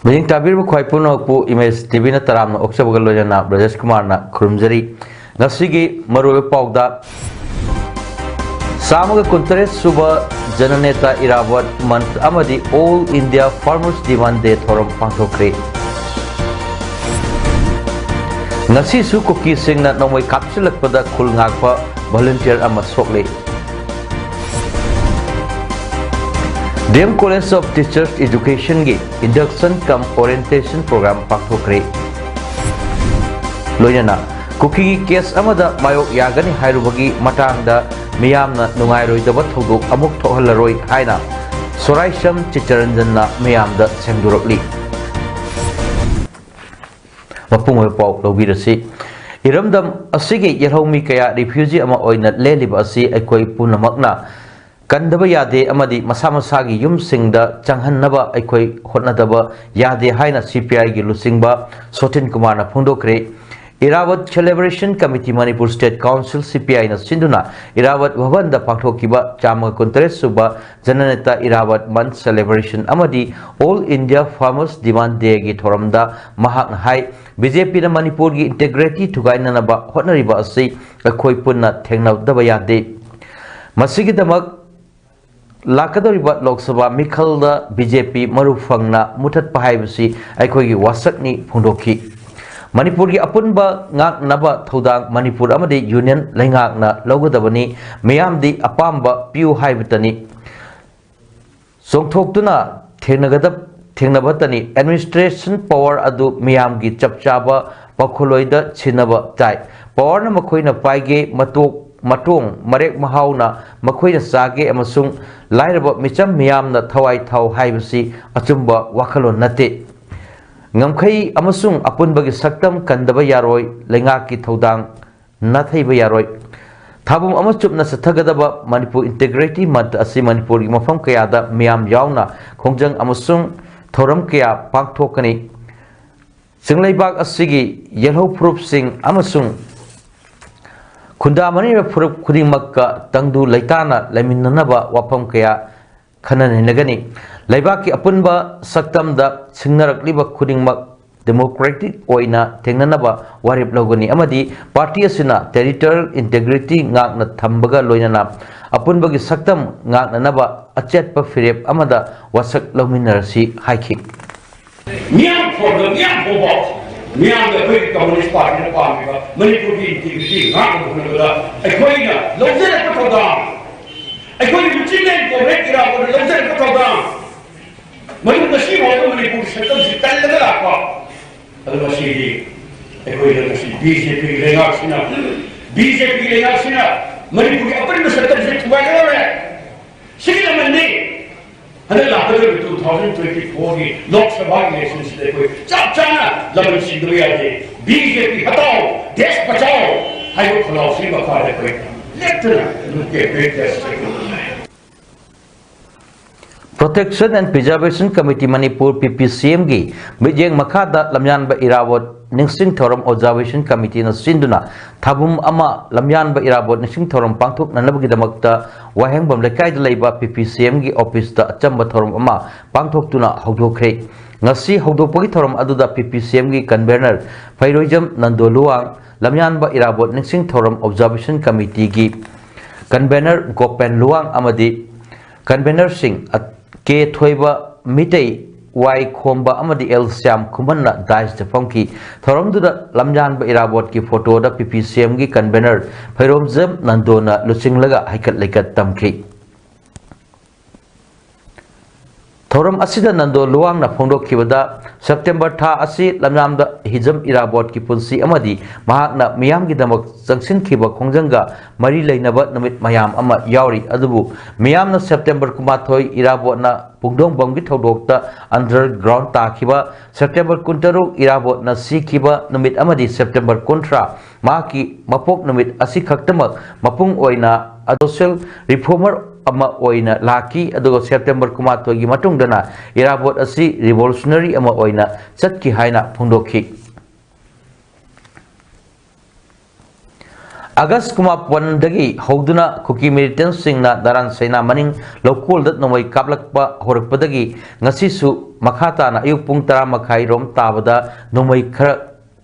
Mending tabir bu khoi puno pu image TV na taram na oksa bagal loja na Brajesh Kumar na khurumjari ngasigi maru pauda samuga kuntaret suba jananeta irawat month amadi All India Farmers Demand Day thoram pangthokre ngasi su koki sing na nomoi kapsulak pada khul ngakpa volunteer ama sokle DM College of Teachers Education gi induction cum orientation program pakthokre loyana kuki case amada mayok yagani hairubagi matangda miyamna nungairoi daba thodok amuk thohallaroi haina soraisham chicharanjanna miyamda sengdurokli mapung pau lobirasi iramdam asigi yerhomi kaya refugee ama oina leliba asi aikoi punamakna Kandaba yade amadi masa masagi yum singda changhannaba aikoi hotnadaba yade haina CPI gi lusingba Sotin Kumar na phungdokre Irawat Celebration Committee Manipur State Council CPI na sinduna Irawat Bhavan da pangthokiba chama kuntaret suba jananeta Irawat Month Celebration amadi All India Farmers Demand Day gi thoramda mahak hai BJP na Manipur gi integrity thugaina na ba hotnariba asi aikoi punna thengnawdaba yade masigi damak Lakadoriba Lok Sabha Mikhalda BJP Marufangna Mutat Pahaibasi Aikogi Wasakni Phungdoki Manipur gi apunba ngak naba thodang Manipur amadi Union Lengak na logadabani Miyamdi apamba piu haibitani Songthoktuna thengnabatani administration power adu Miyamgi chapchaba pakhuloida chinaba tai power na makhoina paige matong marek mahauna makhoina sage amasung lairaba micham miyamna thawai thau haibasi achumba wakhalon nate ngamkhai amasung apunbagi saktam kandaba yaroi lengaki thodang nathaiba yaroi thabum amachupna sathagadaba Manipur integrity mat asi Manipur gi mafam kayada miyam yauna khongjang amasung thoram kaya pakthokani singlaibak asigi yellow proof sing amasung Kunda mani puruk kuding makka tangdu laitana laiminanaba wapam kaya khanan hinagani laibaki apunba saktam da singnarakliba kuding mak democratic oina tengnanaba warip logani amadi party asina territorial integrity ngakna thambaga loinana apunbagi saktam ngaknanaba achetpa firep amada wasak lominarsi haiki Miam problem miam bobot Miam the quick communist party na pamiga Manipur ki integrity ngak bhunada aikoina lojere ko thodam aikoina yuchinen ko rekira ko lojere ko thodam Manipur nasi mo Manipur sakam si talaga pa alwasi di aikoina nasi BJP lenga sina Manipur ki apne sakam si thuaga re sigila mandi Hada lakadar 2024 की Lok Sabha elections देखो सब चाना लबन सिंधुया दे BJP हटाओ देश बचाओ हाय वो खलासी बका देखो लेफ्टना उनके बेटे Protection and Preservation Committee Manipur PPCM gi bijeng makhada lamyan ba irawat ningsing thoram observation committee na sinduna thabum ama lamyan ba irawat ningsing thoram pangthok nanabagi damakta waheng bam lekai da leiba PPCM gi office da achamba thoram ama pangthok tuna hawdokre ngasi hawdokpagi thoram aduda PPCM gi convener Phairoijam Nandoluang lamyan ba irawat ningsing thoram observation committee gi convener Gopen Luang amadi convener Singh ke thoiba mitei wai khomba amadi el siam khumanna dais de phongki thoromduda lamjan ba irawat ki photo da PPCM gi convener Phairomjam Nandona luchinglaga haikat leikat tamki थौरम असिदा नंदो लुवांगना फोंदोखिबदा September था असि लमनामदा हिजम इराबोट की पुंसी अमदी महाकना मियामगिदमक चंगसिनखिबा खोंजंगा मरी लेनबा नमित मयाम अमा यावरी अदुबु मियामना सेप्टेम्बर कुमाथोय इराबोटना पुंगदोंग बंगी थौदोक्ता अंडरग्राउंड ताखिबा सेप्टेम्बर कुंतरु इराबोटना सीखिबा नमित अमदी सेप्टेम्बर कुंट्रा माकी मपोक नमित असि खक्तमक मपुंग ओइना सोशल रिफॉर्मर अमा ओइना लाकी अदुगो सेप्टेम्बर कुमाथोयगी मतुंगदना इराबोट असि रिवोल्यूशनरी अमा ओइना चटकी हाइना फोंदोखि अगस्त कुमापनदगी हौदुना खुकी मिलिटेंट सिंगना दरान सेना मनिंग लोकोल दत नोमई कापलकपा होरकपदगी ngasisu makhatana ayuk pung 10 makhai rom tabada nomai khara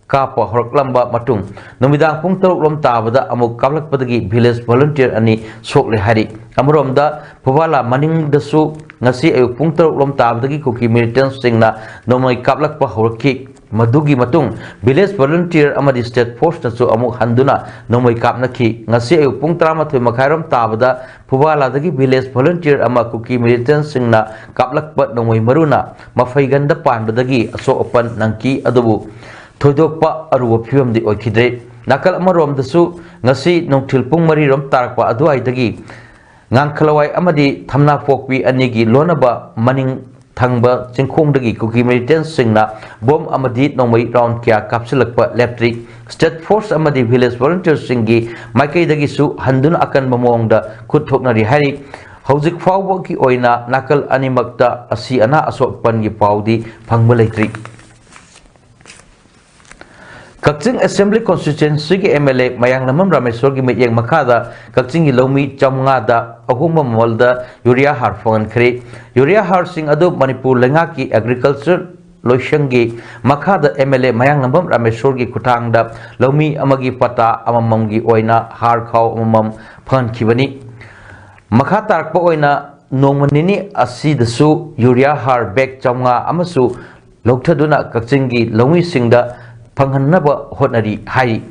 kapa horklamba matung nomidang pung 3 rom tabada amuk kaplakpadagi village volunteer ani sokle hari amromda phubala maning dasu ngasi ayuk pung 3 rom tabadagi kuki militant singna nomai kaplakpa horki madugi matung village volunteer amadi state force nasu amuk handuna nomai kapnaki ngasi ayuk pung 13 makhai rom tabada phubala dagi village volunteer ama kuki militant singna kaplakpa nomai maruna mafaiganda pandadagi aso open nangki adubu thoidokpa aruwa phibamdi okhidre nakal amarom dasu ngasi nongthil pung mari rom tarakpa aduai dagi ngangkhlawai amadi thamna pokpi anigi lonaba maning thangba chingkhong dagi kuki militant singna bom amadi nomai round kya kapsilakpa leptri state force amadi village volunteer singi maikai dagi su handuna akan mamongda khut thoknari hari hauzik fawbo ki oina nakal animakta asi ana asopan gi paudi phangba leitri Kakching Assembly Constituency की MLA Mayang Namam Rameshwar की मियंग मखादा Kakching की लौमी चमगादा अहुम ममलदा urea हार phone खरे urea हार सिंह अदो मणिपुर लंगा की agriculture लोशंगी मखादा MLA Mayang Namam Rameshwar की कुटांगदा लौमी अमगी पता अममंगी ओइना हार खाओ अमम फोन खिबनी मखा तारकपा ओइना नोमनिनी असीदसु यूरिया हार बैग चमगा अमसु लोकथदुना Kakching की लौमी सिंहदा फंगनब होटनरी हाई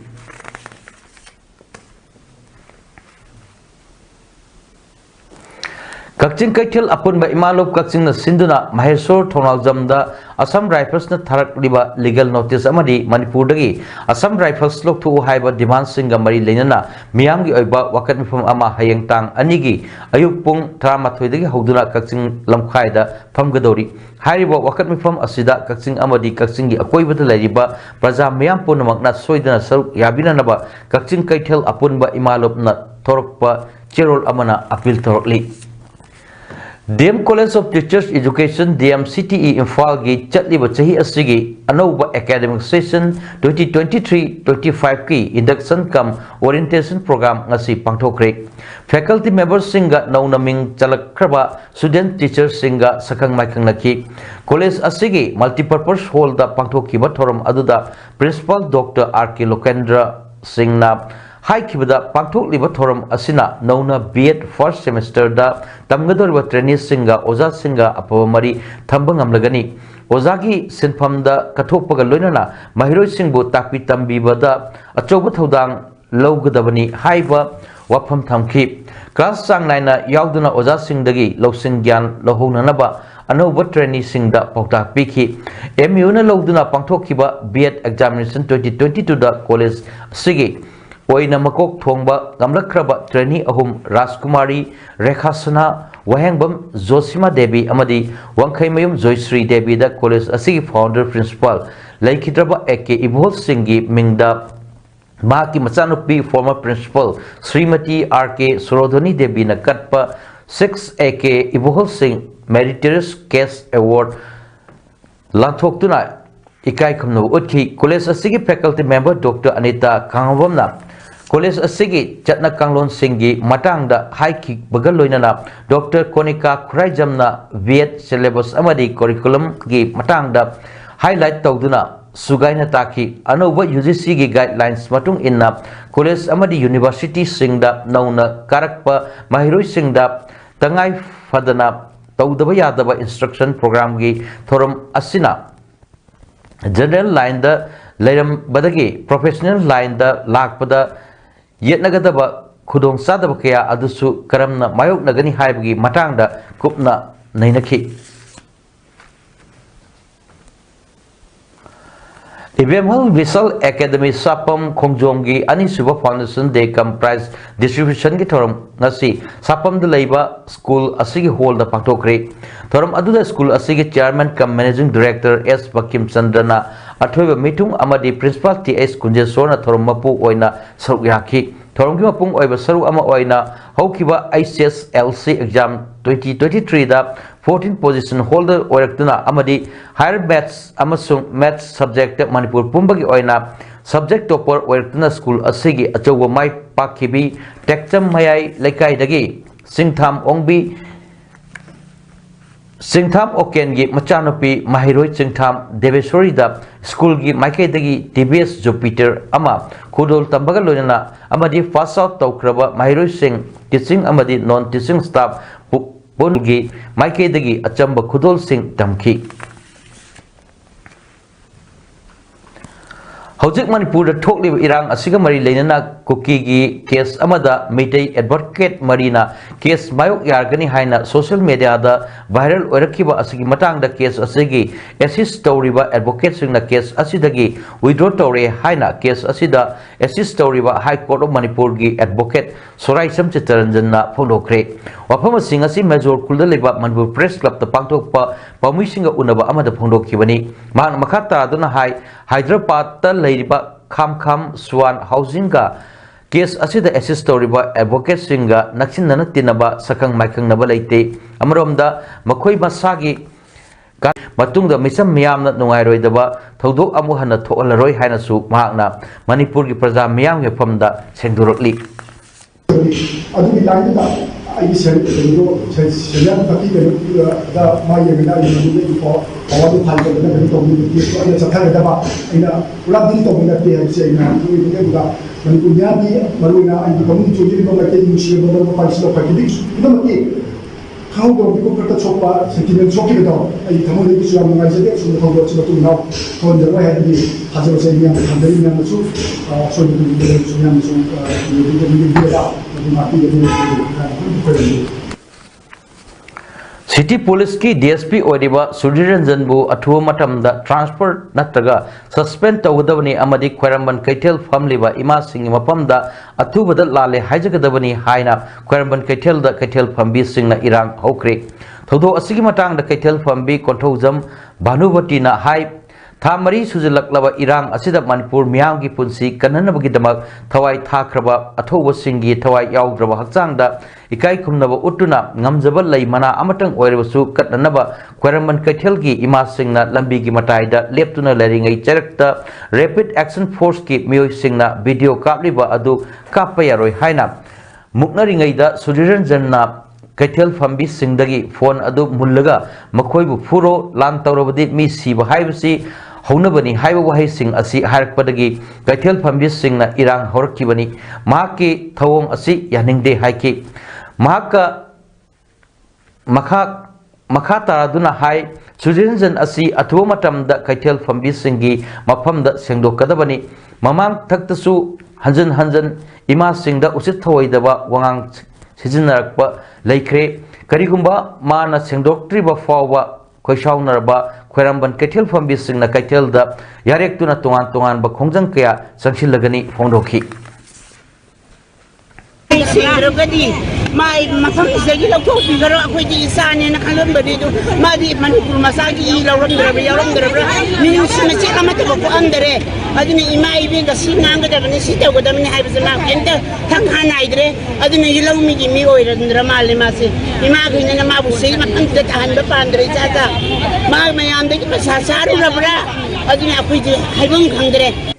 कक्चिंग कैथल अपुनब इमालोब कक्चिंग सिंधुना महेश्वर थोनालजमदा असम राइफल्स न थरकलिबा लीगल नोटिस अमदी मणिपुर दगी असम राइफल्स लोकथु हाइबा डिमांड सिंगा मरी लेनना मियामगी ओइबा वकत मिफम अमा हयंग तांग अनिगी अयुक पुंग 13 दगी हौदुना कक्चिंग लमखाइदा फमगदौरी हाइरिबा वकत मिफम असिदा कक्चिंग अमदी कक्चिंग गी अकोइबदा लैरिबा प्रजा मियाम पुनमकना सोइदना सरुक याबिननबा कक्चिंग कैथल अपुनबा इमालोबना थोरकपा चेरोल अमना appeal थोरकली DM College of Teachers Education DM CTE Imphal gi chatliba chahi asigi anouba academic session 2023-25 ki induction cum orientation program ngasi pangthokre faculty members singa naunaming chalakkraba student teachers singa sakang maikang naki college asigi multipurpose hall da pangthokiba thoram aduda principal Dr. R.K. Lokendra Singna Hai kibada pangthok liba thoram asina nauna B.Ed first semester da tamgadorba trainee singa oza singa apawamari thambang amlagani oza gi sinpham da kathokpaga loinana mahiroi singbu takpi tambibada achoba thodang lowgadabani haiba wafam thamki class sang naina yauduna oza singdagi losing gyan lohonanaba anouba trainee singda pautak piki MU na lowduna pangthokiba B.Ed examination 2022 da college sigi ओइना मकोक थोंबा गमलक्रबा trainee अहुम राजकुमारी रेखासना वहेंगबम जोसिमा देवी अमदी वंखैमयुम जोयश्री देवी दा college असि founder principal लैखिद्रबा A K Ibol सिंगी मिंगदा माकी मचानुपी former principal Shrimati R K. Surodhani Devi न कटपा 6 A K Ibol Singh meritorious cash award लाथोक्तुना इकाई खमनो उठी कॉलेज असि फैकल्टी मेंबर डॉक्टर अनिता कांगवमना कॉलेज असि चटना कांगलोन सिंगी मटांगदा हाइकी बगल लोइनाना डॉक्टर कोनिका खुराइजमना B.Ed सिलेबस अमदी करिकुलम की मटांगदा हाइलाइट तौदुना सुगाइना ताकी अनौबा UGC की गाइडलाइंस मतुंग इन्ना कॉलेज अमदी यूनिवर्सिटी सिंगदा नौना कारकपा माहिरोइ सिंगदा तंगाई फदना तौदबा यादबा इंस्ट्रक्शन प्रोग्राम की थोरम असिना जनरल लाइन द लेरम बदगी प्रोफेशनल लाइन द लाकपदा येतनगदबा खुदोंग सादबा कया अदुसु करमना मायोक नगनी हाइबगी मटांगदा कुपना नैनखी Ibemhal Visual Academy Sapam Kongjonggi Ani Suba Foundation Day Comprise Distribution Ki Thoram Ngasi Sapam the Labor School Asigi Hall the Paktokre Thoram Aduda School Asigi Chairman cum Managing Director S. Bakim Sandrana Athoiba Mitung Amadi Principal T.S. Kunjesona Thoram Mapu Oina Saruyaki Thoram Ki Mapung Oiba Saru Ama Oina Haukiba ICSLC Exam 2023 da 14 position holder oiraktuna amadi higher maths amasung maths subject Manipur pumbagi oina subject topper oiraktuna school asigi achowa mai pakhibi tekcham mayai laikai dagi singtham ongbi Singtham Okengi Machanopi Mahiroi Singtham Deveshwari da school gi maikai dagi TBS Jupiter ama Kudol Tambaga Lonana amadi pass out taukraba Mahiroi Singh teaching amadi non teaching staff Bungi Maikai dagi achamba Kudol Singh Tamki Hojik Manipur the Tokli Irang Asiga Mari Lenana Kuki case Amada Meitei Advocate Marina case Mayok Yargani Haina social media da viral Orakiba Asigi Matang the case Asigi assist story ba advocates in the case Asidagi withdraw Tore Haina case Asida assist story ba High Court of Manipur gi advocate Sorai Sam Chitaranjana Pondokre Wapama Singasi Major Kuldaliba Manipur Press Club the Pangtok pa Pamishinga Unaba Amada Pondokibani Man Makata Dona High Hyderabad Ladiba Kham Swan Housing ga case asida assist story ba advocate singa naksin nana tinaba sakang maikang naba leite amromda makhoi masagi matung da misam miyam na nungai roi daba thodok amu hana thola roi haina su mahakna Manipur gi praja miyam ge famda sengdurokli adu ilai da ai sen do sen taki da ma ye na ni ko awadu phal da na to ni ki ko ya sakha da ba ina ulab din to na te se na ni ni da man ku ya di maruna ai ko mun chu ni ko na te ni shi do ba pa shi ko ki ina ma ki how do you go to chopa sentiment choki do ai thamo ni su am ngai se su ko do su tu na ko de wa ya di hajo se ni am khandari na su so ni de su ni am su ni de ni de da ma ti de ni City Police ki DSP Odiba Sudhiranjan bu athu matam da transfer natraga suspend tawdabani amadi Khwaramban Kaitel famliba ima sing mapam da athu badal lale haijagadabani haina Khwaramban Kaitel da Kaitel fambi singna irang hokre thodo asigi matang da Kaitel fambi konthojam Bhanuvati na hai Thamari sujilaklaba irang asida Manipur miyam gi punsi kananabagi damak thawai thakraba athoba singi thawai yaudraba hakchang da ikai khumnaba utuna ngamjaba lei mana amatang oirebasu katnanaba Khwaramban Kaitel gi ima singna lambi gi matai da leptuna leringai charakta rapid action force ki miyoi singna video kapliba adu kapayaroi haina muknaringai da Sudhiranjan na Kaitel fambi singdagi phone adu mullaga makhoibu furo lan tawrabadi mi siba haibasi Haunabani haiba wahai sing asi harakpadagi Kaitel fambi singna irang horakibani mahaki thawong asi yaningde haiki mahaka makha taraduna hai Sudhiranjan asi athuwa matam da Kaitel fambi singi mafam da sengdokadabani mamang thaktasu hanjan ima singda usit thawaidaba wangang sizinnarakpa laikre karigumba mana sengdoktriba fawba khoishaunarba Khwaramban Kaitel fambi singna Kaitel da yarektuna tongan ba khongjang kaya sangsilagani phongdokhi Singrogadi mai mafam isagi lokto bigaro akhoi di isane na khalon badi do madi Manipur masagi lawram dara min simati amata ko andere adini imai bi ga sinanga da ni sita go da ni haibza ma enta thang hana idre adini yilawmi gi mi oirandra male mase imagu ni na mabu sei ma anta ta han ba pandre chata ma mayam de ki sasaru rabra adini akhoi di haibum khangdre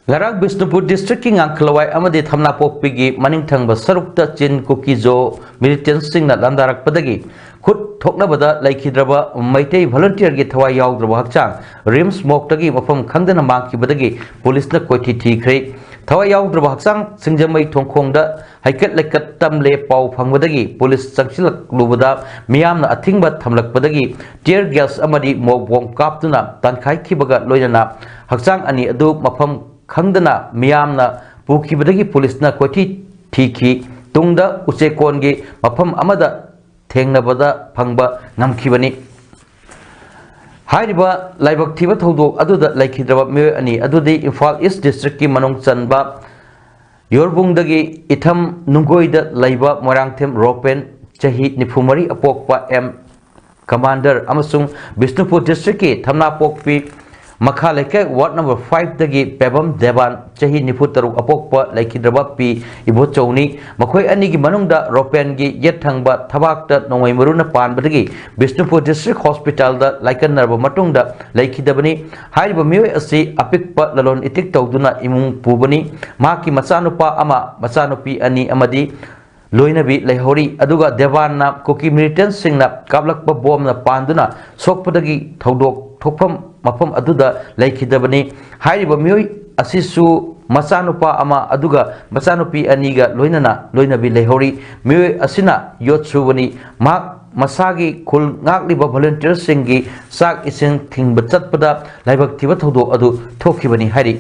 Larang Bisnupur District ki ngangklawai amadi thamna pokpigi maning thangba sarukta chin kukijo militant sing na landarak padagi khut thokna bada laikhidraba maitei volunteer gi thawai yaudraba hakchang rim smoke tagi mafam khangdana mangki badagi police na koithi thikre thawai yaudraba hakchang singjamai thongkhongda haikat laikat tamle pau phangwadagi police changsilak lubada miyamna athingba thamlak padagi tear gas amadi mobong kaptuna tankhai khibaga loinana hakchang ani adu mafam Khangdana miyamna pukibadagi police na koithi thiki tungda uchekon mafam amada thengnabada phangba ngamkhibani हाइरिबा लाइबक थीबा थौदोक अदुदा लाइखिद्रबा मियोय अनि अदुदि Imphal east district की मनोंग चनबा योरबुंगदगी इथम नुंगोइदा लाइबा मोरांगथेम रोपेन चही निफुमरी अपोकपा M commander अमसुंग Bishnupur district की थमनापोकपी मखा लेके ward number 5 दगी पेबम देवान चही निफु तरुक अपोकपा लाइखिद्रबा P इबोचौनी मखोय अनि की मनुंगदा रोपेन की येथंगबा थबाकता नोंगै मरुना पानबदगी बिष्णुपुर डिस्ट्रिक्ट हॉस्पिटल दा लाइकनरबा मतुंगदा लाइखिदबनी हाइबा मियोय असि अपिकपा ललोन इतिक तौदुना इमुंग पुबनी माकी मचानुपा अमा मचानुपी अनि अमदी लोइनबी लेहौरी अदुगा देवानना कुकी मिलिटेंट सिंगना काबलकपा बोमना पांदुना सोकपदगी थौदोक थोकफम मफम अदुदा लेखिदबनी हाइरिबा मियोय असिसु मचानुपा अमा अदुगा मचानुपी अनिगा लोइनबी लेहौरी मियोय असिना योत्सुबनी माक मसागी खुल ngakliba volunteers singi sak ising thingba chatpada laibak thiba thodo adu thokibani hari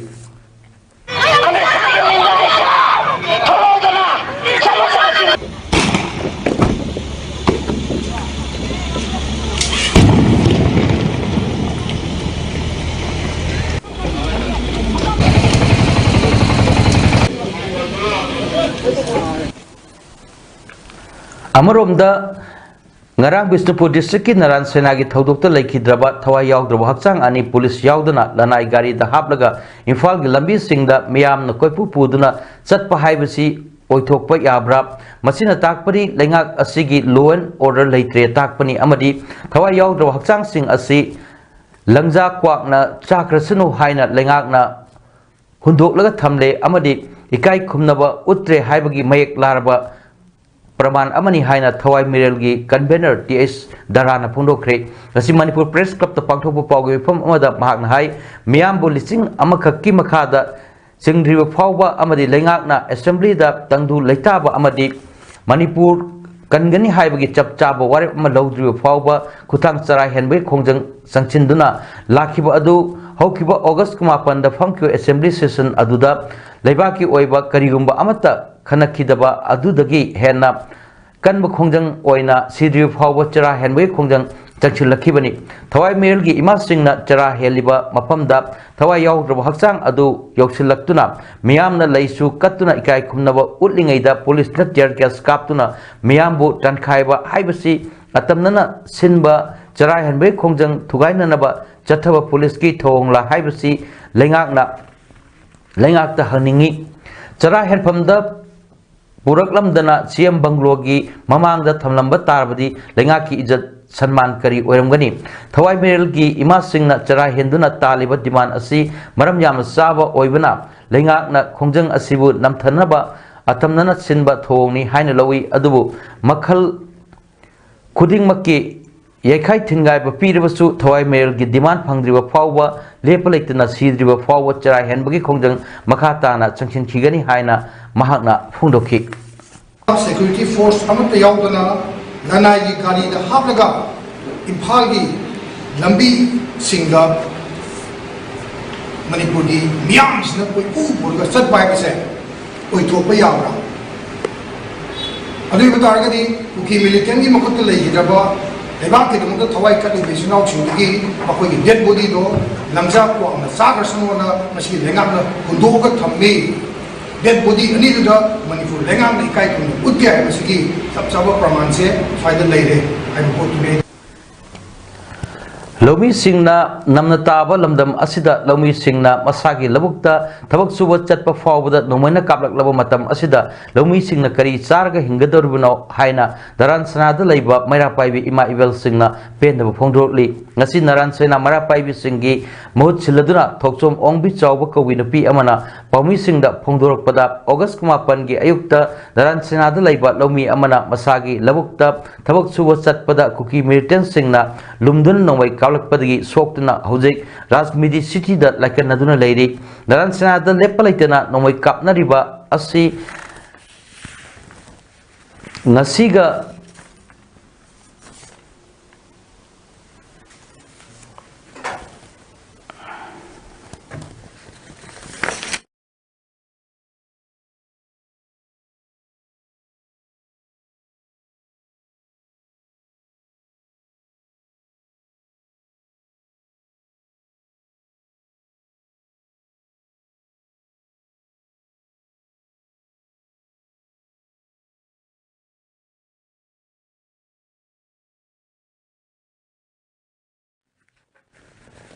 अमरोमदा ngarang Bishnupur district ki naran sena gi thodokta laikhidraba thawai yaudraba hakchang ani police yaudana lanai gari da haplaga imphal gi lambi singda miyam na koipu puduna chatpa haibasi oithokpa yabra masina takpari lengak asigi law and order leitre takpani amadi thawai yaudraba hakchang sing asi langja kwakna chakrasunu haina lengak na hundoklaga thamle amadi ikai khumnaba utre haibagi mayek laraba प्रमाण अमनी हाइना थवाई मिरेल की convener TS दाराना फोंदोखरे गसी Manipur press club ता पांगथोकपा पाउगे फम अमदा महाकना high मियाम बो लिसिंग अमखक्की मखादा सिंग्रिब फावबा अमदी लेंगाकना असेंबली दा तंगदु लेताबा अमदी मणिपुर कनगनी हाइबगी चपचाबा वारे अम लौद्रिब फावबा खुथांग चरा हेनबे खोंजंग संचिंदुना लाखिबा अदु हौखिबा अगस्त 9 दा फंक्यो असेंबली सेशन अदुदा लेबाकी ओइबा करिगुंबा अमता खनखिदबा अदुदगी हेना कनब खोंजंग ओइना सिद्रिब फावबा चरा हेनबे खोंजंग चंचिलखिबनी थवाई मेल की इमा सिंगना चरा हेलिबा मफमदा थवाई याउद्रब हक्चांग अदु यौसिलक्तुना मियामना लैसु कत्तुना इकाई खुमनबा उटलिंगैदा पुलिस न टियर गैस कापतुना मियामबु तनखाइबा हाइबसी अतमनना सिनबा चरा हेनबे खोंजंग थुगाइननबा चथबा पुलिस की थोंगला हाइबसी लेंगाकता हनिंगी चरा हेनफमदा पुरकलमदना सीएम बंगलोगी ममांगदा थमलंबा तारबदी लेंगाकी इज्जत सन्मान करी ओरमगनी थवाई मेरल की इमा सिंगना चरा हेंदुना तालिबा डिमांड असि मरम याम साबा ओइबना लेंगाकना खोंजंग असिबु नमथनबा अतमनना सिनबा थोंगनी हाइना लवी अदुबु मखल खुदिंगमक्की येखाई थिंगाइबा पीरबसु थवाई मेरल की डिमांड फंगद्रिबा फावबा लेपलेक्तना सीद्रिबा फावबा चरा हेनबगी खोंजंग मखाताना चंचिनखिगनी हाइना महाकना फुंदोखी सिक्योरिटी फोर्स अमत याउदना लनाई की गाड़ी दा हापलगा इम्फाल की लंबी सिंगा मणिपुर की मियाम सिना कोई ऊपर चट पाए से कोई थोप यावरा अदुई बतारगदी कुकी मिलिटेंट की मखुत लेहिदबा लेबाक के दमुदा थवाई कटि बेसनाउ छिंगी मखोई की डेड बॉडी दो लंजा को अमना सागरसनोना मसी लेंगाना हुंदोगा थम्मी डेड बॉडी अनी मणिपुर लेंगांग इकाई को उद्या है मसी सब सब प्रमाण से फायदा लेरे आई रिपोर्ट टुडे लौमी सिंगना नमना ताबा लमदम असिदा लौमी सिंगना मसागी लबुक्ता थबक सुब चटपा फावबदा नोमैना काबलकलबा मतम असिदा लौमी सिंगना करी चारगा हिंगदरबनो हाइना दरान सनादा लैबा मैरा पाइबी इमा इबेल सिंगना पेनदबा फोंदोरली ngasi naran sena mara paibi singi mohut siladuna thokchom ongbi chawba kawi nupi amana paumi singda phongdorakpada august 9 gi ayukta naran sena da laiba lomi amana masagi labukta thabak suba chatpada kuki militant singna lumdun nongwai kawlakpadagi soktuna hojik rajmidi city da laikanaduna leiri naran sena da lepalaitana nongwai kapnariba asi ngasiga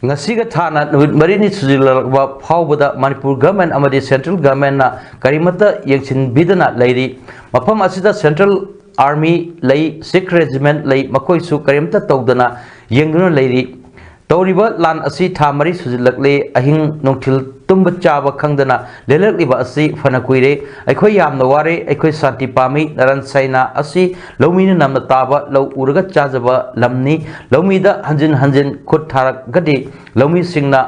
ngasiga thana nuit marini sujilakba phawbada manipur government amadi central government na karimata yengchin bidana leiri mafam asida central army lei sikh regiment lei makoi su karimta tawdana yengduna leiri tawriba lan asi thamari sujilakle ahing nongthil tumba chaba khangdana lelakliba asi fana kuire aikhoi yamna ware aikhoi santi pami naran saina asi lomina namna taba law uraga chajaba lamni lomida hanjin khut tharak gadi lomi singna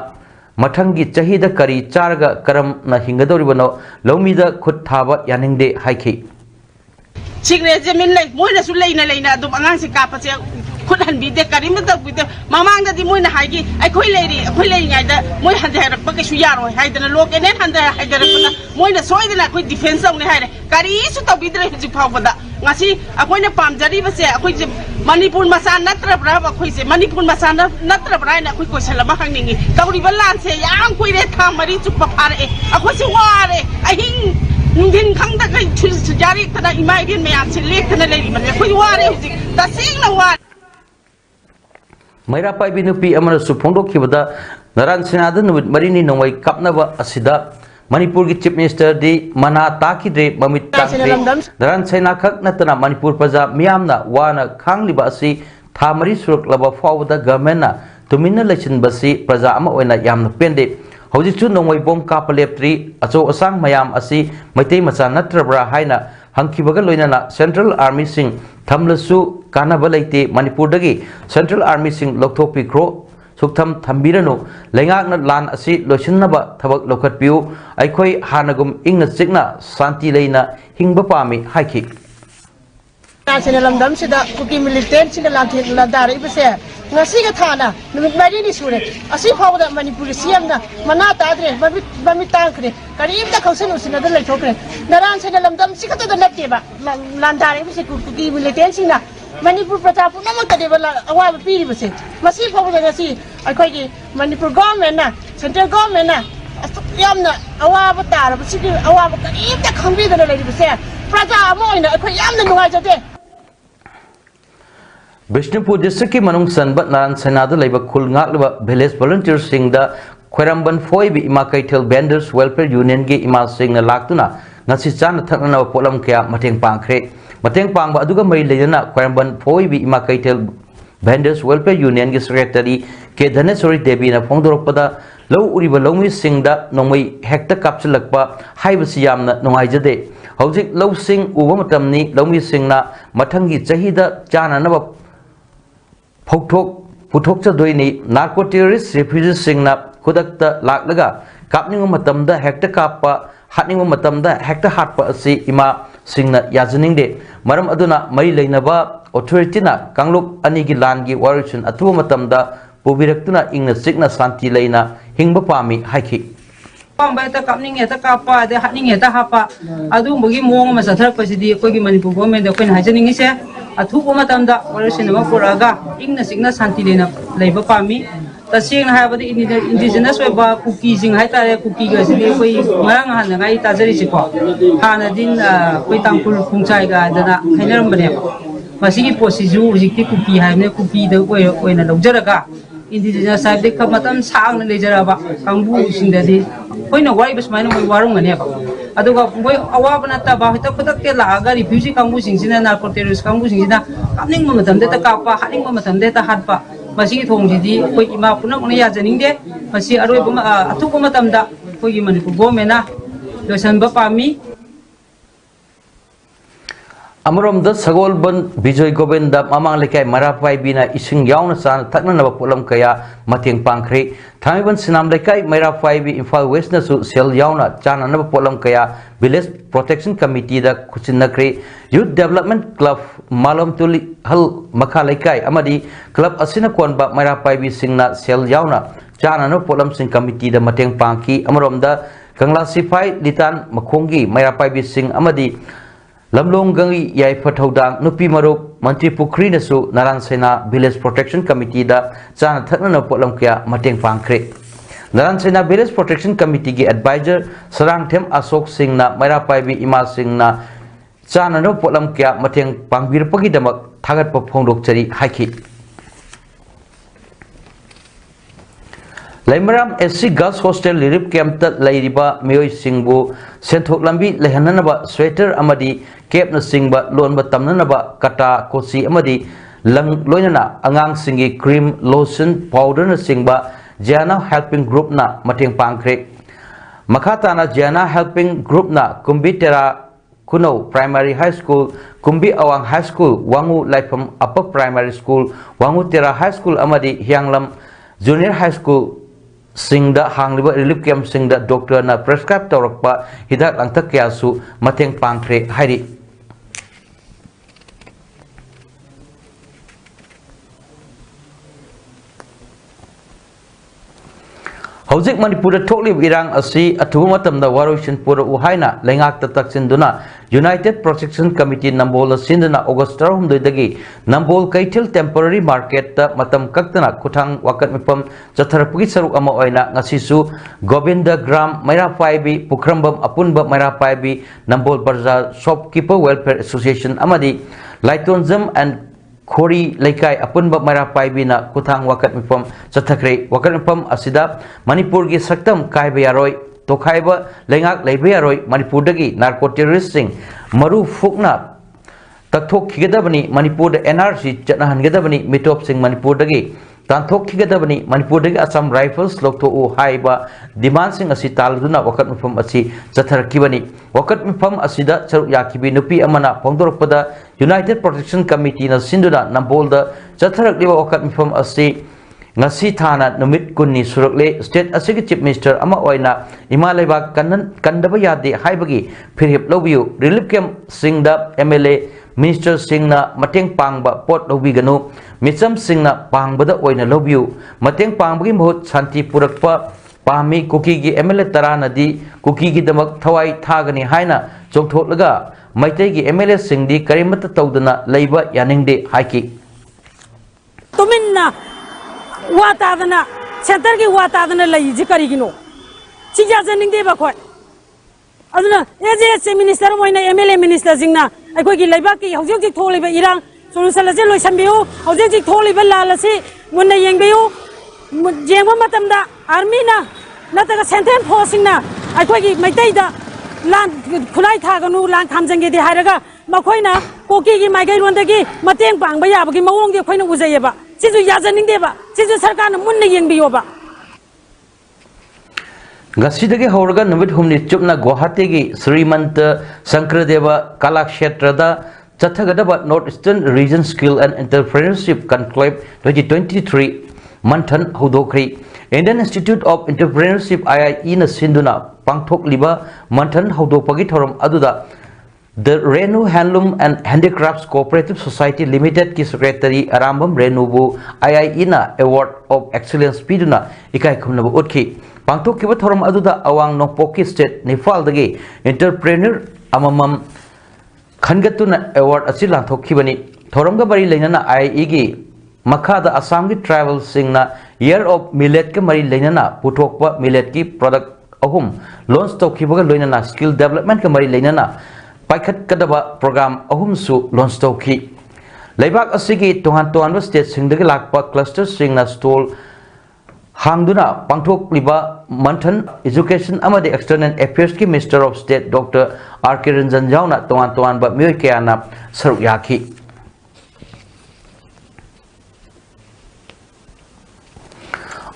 mathangi chahida kari charga karam na hingadoribano lomida khut thaba yaningde haiki Sikre jamin lay moina su lay na dum angang si kapa se khut han bi de kari mata bi de mamang da di moina haigi ai khoi lay ngai da moi han da ba ke su yaro hai da lok ene han da hai da na moina soi da khoi defense ong ne hai kari su to bi de ji phau da ngasi akoi na pam jari ba se akoi je manipur masa natra bra ba khoi se manipur masa natra bra na khoi ko sala ba khang ningi tawri ba lan se yang khoi re tha mari chu pa phar e akoi se ware ahing nungin khang da kai chu jari ta imai bin me ya se lek na le man khoi ware hu ta sing na ware maira pai binupi amana su phongdok khibada naran senada nuit marini nongwai kapnaba asida manipur ki chief minister di mana takidre mamit takre naran sena khak natana manipur praja miyamna wana khangliba asi thamari surak laba fawda government na tumina lechin basi praja ama oina yamna pende hojichu nongwai bom kapaleptri acho asang mayam asi maitei macha natrabra haina hangkibaga loinana central army sing thamlasu kanaba leite manipur dagi central army sing lokthokpi kro suktham thambiranu lengakna lan asi loisinaba thabak lokhatpiu aikhoi hanagum ingna chikna santi leina hingba pami haiki national lamdam sida kuki militant sida ladar ibse ngasi ga thana numit mari ni sure asi phawda manipur siam na mana tadre bami tankre karim da khausen usina da laithokre naran sida lamdam sikata da natte ba landar ibse kuki militant sina manipur praja punamak ta deba awa piri bse masi phawda ngasi akhoi gi manipur government na central government na yamna awa ba tar ba sigi awa ba karim da khangbi da lai bse praja mo ina akhoi yamna nungai jate Bishnupur district ki manung sanbat naran senada laiba khul ngaklaba village volunteer singda khairamban foi bi ima kaitel vendors welfare union gi ima singna laktuna ngasi chan thakna polam kya mateng pangkhre mateng pangba aduga mai leina khairamban foi bi ima kaitel vendors welfare union gi secretary ke dhaneswari devi na phongdorpada low uriba lowmi singda nongmai hekta kapchilakpa haibasi yamna nongaijade hojik low sing uba matamni lowmi singna mathangi chahida chana naba puthok chadoini narco terrorist refugees singna khudakta laklaga kapninga matamda hekta kappa hatninga matamda hekta hatpa asi ima singna yajaningde maram aduna mai leinaba authority na kangluk anigi langi warison atu matamda pubirektuna ingna sikna santi leina hingba pami haiki pambai ta kapning eta kapa de hatning eta hapa adu mugi mong ma sathar pasidi koi gi manipur government de koi hajaning se athu ko matamda warison ma puraga ingna sikna santi leina leiba pami tasing ha ba indigenous we ba kuki jing hai tare kuki ga sidi koi marang han ngai ta jari si ko hana din koi tangpul khungchai ga dana khainaram bane masigi posiju jikti kuki hai ne kuki de koi na lojaraga indigenous side de kamatam sang na lejaraba kangbu singdadi koina wai bas maina moi warung ngane ba aduga moi awabana ta ba hita khudak te la ga refugee kangbu singsina narco terrorist kangbu singsina kapning matam de ta kapa haning matam de ta hatpa masi thong ji koi ima punak ne ya janing de masi aroi buma athu ko matam da koi gi manipur government na losan ba pami Amarom da Sagolban Bijoy Govinda Mamang Lekai Marapai Bina Ising Yauna San Taknanaba Pulam Kaya Mateng Pangkri Tamiban Sinam Lekai Marapai Bi Infal West Nasu Sel Yauna Chana Naba Pulam Kaya Village Protection Committee da Kuchinakri Youth Development Club Malam Tuli Hal Makha Lekai Amadi Club Asina Kwanba Marapai Bi Singna Sel Yauna Chana Naba Pulam Sing Committee da Mateng Pangki Amarom da Kangla Sifai Litan Makongi Marapai Bi Sing Amadi Lamlong gangi yai pathaudang nupi maruk mantri pukri nasu naran sena village protection committee da chana thakna na polam kya mateng pangkre naran sena village protection committee gi advisor sarang them asok singh na maira paibi ima singh na chana no polam kya mateng pangbir pagi damak thagat pa phongdok chari haiki Laimaram SC Girls Hostel Relief Camp tat lairiba miyoi singbu senthok lambi lehananaba sweater amadi cap na singba lonba tamnanaba kata kosi amadi lang loinana angang singi cream lotion powder na singba Jana Helping Group na mateng pangkre makata na Jana Helping Group na kumbitera Kuno Primary High School Kumbi Awang High School Wangu Laifam Upper Primary School Wangu Tera High School amadi Hyanglam Junior High School Singda hangliba relief camp singda doctor na prescribe tawrakpa hidak langtak kaya su mateng pangkre hairi Hojik Manipur thokli irang asi athu matamda waroisin pura uhaina lengak tataksin duna United Protection Committee Nambol sindana August 3 dagi Nambol Kaitil Temporary Market ta matam kaktana kuthang wakat mipam chatharpugi saruk ama oina ngasisu Govinda Gram Maira Paibi Pukrambam Apunba Maira Paibi Nambol Barzar Shopkeeper Welfare Association amadi Laitonzam and Khori Laikai Apunba Maira Paibi na kuthang wakat mipam chathakre wakat mipam asida Manipur gi saktam kaiba yaroi tokhaiba lengak leiba yaroi Manipur dagi narco terrorist sing maru fukna takthok khigedabani Manipur da NRC chanahan gedabani mitop sing Manipur dagi tanthok khigedabani Manipur dagi Assam Rifles lokto u haiba demand sing asi taluduna wakat mipam asi chatharakibani wakat mipam asida charuk yakibi nupi amana pongdorpada United Protection Committee na sinduna Nambolda chatharakliba wakat mifam asi ngasi thana numit kunni surakle state asigi chief minister ama oina imalaiba kandaba yade haibagi phirhip lobiu relief camp singda MLA minister singna mateng pangba pot lobiganu micham singna pangbada oina lobiu mateng pangbagi mohut shanti purakpa pami kuki gi MLA taranadi kuki gi damak thawai thagani haina chongthotlaga Maitai gi MLA singdi karimata tawdana leiba yaningde haiki tuminna watadana center gi watadana lei ji karigino chija janingde ba khoi aduna AJS minister moina MLA minister jingna aikoi gi leiba ki hojik ji tholiba irang solution la je loi sambiu hojik ji tholiba lalasi munna yengbiu jengba matamda army na nataga central force na aikoi gi maitai da Lan Kulai Taganu, Lan Kamjangi, the Haraga, Makoina, Koki, my Gairundagi, Mateng Bang, Bayabaki, Mawong, the Queen of Uzayaba, Sisu Yazaning Deva, Sisu Sarkan, Munni and Bioba. Gasidagi Horgan, with whom the Chupna Guahategi, Srimanta, Sankradeva, Kalakshetrada, Chathagadaba, Northeastern Region Skill and Entrepreneurship Conclave 2023, Mantan Hudokri, Indian Institute of Entrepreneurship IIE na Sinduna. Pangthok liba Mantan Haudopagi Thorum Aduda the Renu Handloom and Handicrafts Cooperative Society Limited ki Secretary Arambam Renubu IIENA Award of Excellence Piduna Ikai Kumnabu Utki Pangthok kiba Thorum Aduda Awang Nongpoki State Nifal dagi Entrepreneur Amamam Khangatuna Award Asilang Thokibani Thorumga Bari Lenana IIE gi Makada Assamgi Travel Singna Year of Millet ke Mari Lenana Putokpa Millet ki product ahum launch tawkibaga loinana skill development ka mari leinana paikhat kadaba program ahum su launch tawki leibak asigi tohan state singdagi lakpa cluster singna stall hangduna pangthok liba Mantan education amadi external affairs ki minister of state Dr. R.K. Ranjan Jauna tohan ba miyoi kayana saruk yaki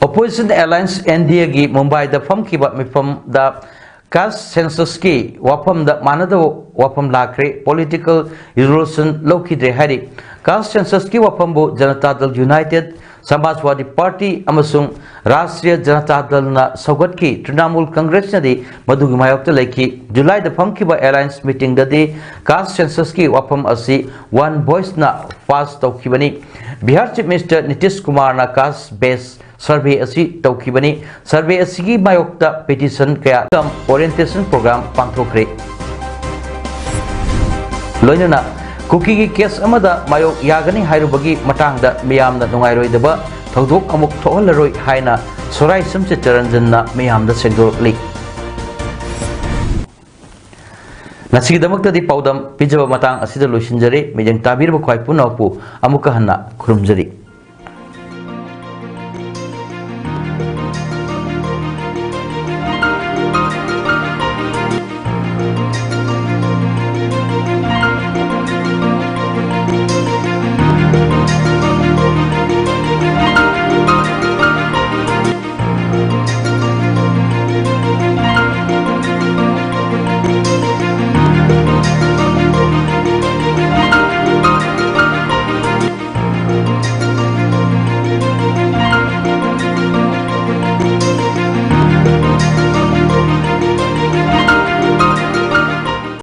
Opposition Alliance NDA gi Mumbai da fam kiba mifam da caste census ki wapam da manada wapam lakre political erosion lokidre hari caste census ki wapam bu Janata Dal United Samajwadi Party amasung Rashtriya Janata Dal na Sogat ki Trinamool Congress na di madugi mayok ta leki July da fam kiba alliance meeting da di caste census ki wapam asi one voice na pass tawkibani Bihar Chief Minister Nitish Kumar na caste based survey asi tawkibani survey asigi mayokta petition kaya orientation program pangthokre loinana kuki gi case amada mayok yagani hairubagi matangda miyamda nungairoi thodok amuk tholaroi haina sorai samche charanjanna miyamda sengdorli nasigi damakta di paudam pijaba matang asida loisinjari mejang tabir ba khwai punapu amuka hanna khurumjari